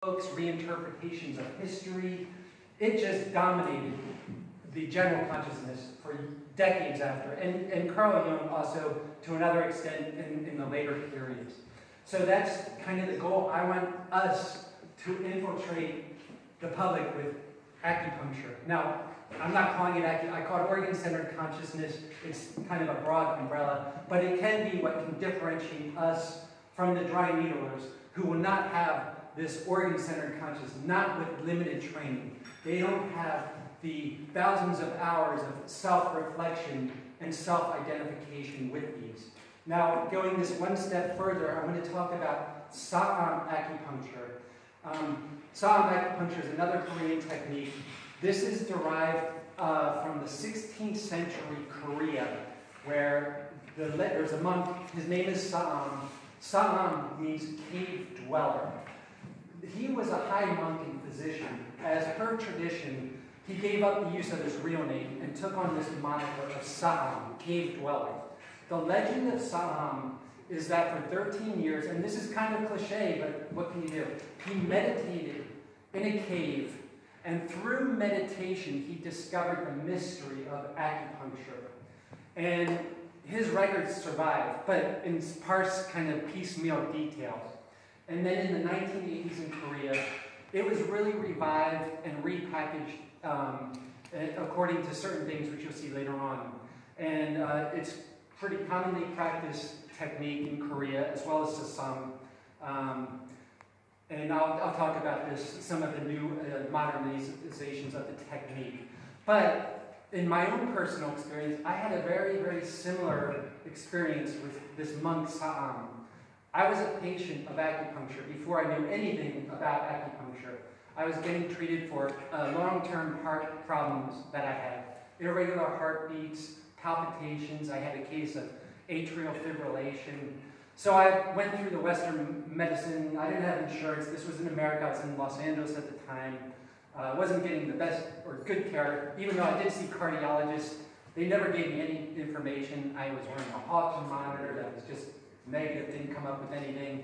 books, reinterpretations of history. It just dominated the general consciousness for decades after, and Carl Jung also to another extent in the later periods. So that's kind of the goal. I want us to infiltrate the public with acupuncture. Now, I'm not calling it I call it organ-centered consciousness. It's kind of a broad umbrella, but it can be what can differentiate us from the dry needlers who will not have this organ-centered consciousness, not with limited training. They don't have the thousands of hours of self-reflection and self-identification with these. Now, going this one step further, I want to talk about Saam acupuncture. Saam acupuncture is another Korean technique. This is derived from the 16th century Korea, where there's a monk, his name is Saam. Saam means cave dweller. He was a high monk and physician. As per tradition, he gave up the use of his real name and took on this moniker of Saam, cave dweller. The legend of Saam is that for 13 years, and this is kind of cliche, but what can you do? He meditated in a cave, and through meditation, he discovered the mystery of acupuncture. And his records survive, but in sparse kind of piecemeal details. And then in the 1980s in Korea, it was really revived and repackaged according to certain things, which you'll see later on. And it's pretty commonly practiced technique in Korea, as well as Saam. And I'll talk about this, some of the new modernizations of the technique. But in my own personal experience, I had a very, very similar experience with this monk Saam. I was a patient of acupuncture before I knew anything about acupuncture. I was getting treated for long-term heart problems that I had. Irregular heartbeats, palpitations. I had a case of atrial fibrillation. So I went through the Western medicine. I didn't have insurance. This was in America. I was in Los Angeles at the time. I wasn't getting the best or good care, even though I did see cardiologists. They never gave me any information. I was wearing a Holter monitor that was just negative, didn't come up with anything.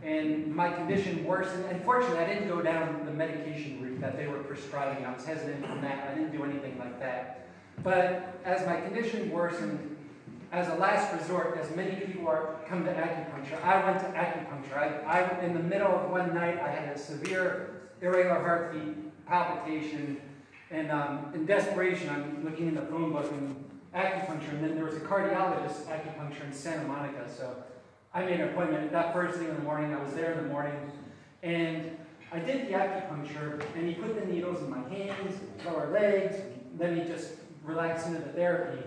And my condition worsened. And fortunately, I didn't go down the medication route that they were prescribing. I was hesitant from that. I didn't do anything like that. But as my condition worsened, as a last resort, as many people come to acupuncture, I went to acupuncture. In the middle of one night, I had a severe irregular heartbeat, palpitation, and in desperation, I'm looking in the phone book and acupuncture, and then there was a cardiologist acupuncture in Santa Monica, so I made an appointment that first thing in the morning. I was there in the morning, and I did the acupuncture, and he put the needles in my hands, lower legs, then he just relaxed into the therapy.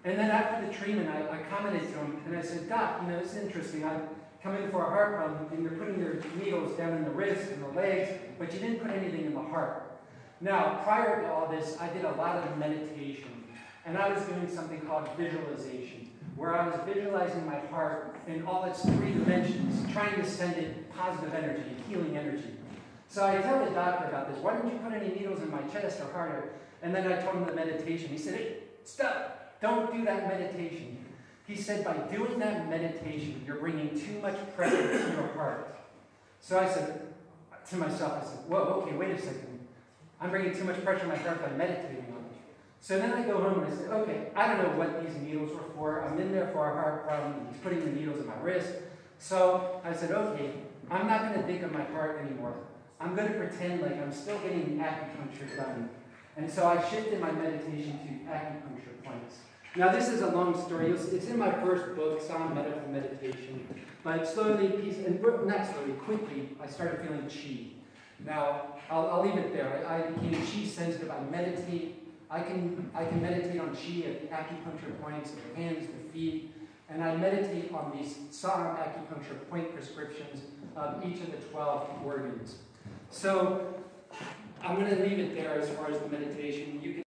And then after the treatment, I commented to him, and I said, Doc, you know, this is interesting. I come in for a heart problem, and you're putting your needles down in the wrist and the legs, but you didn't put anything in the heart. Now, prior to all this, I did a lot of meditation, and I was doing something called visualization, where I was visualizing my heart in all its three dimensions, trying to send it positive energy, healing energy. So I tell the doctor about this. Why didn't you put any needles in my chest or heart? And then I told him the meditation. He said, hey, stop. Don't do that meditation. He said, by doing that meditation, you're bringing too much pressure to your heart. So I said to myself, I said, whoa, okay, wait a second. I'm bringing too much pressure to my heart by meditating on it. So then I go home and I say, okay, I don't know what these needles were for. I'm in there for a heart problem. He's putting the needles in my wrist. So I said, okay, I'm not going to think of my heart anymore. I'm going to pretend like I'm still getting acupuncture done. And so I shifted my meditation to acupuncture points. Now this is a long story. It's in my first book, Saam Medical Meditation. But slowly, quickly, I started feeling chi. Now, I'll leave it there. I became chi sensitive. I meditate. I can meditate on chi at the acupuncture points, the hands, the feet, and I meditate on these Saam acupuncture point prescriptions of each of the 12 organs. So I'm going to leave it there as far as the meditation. You can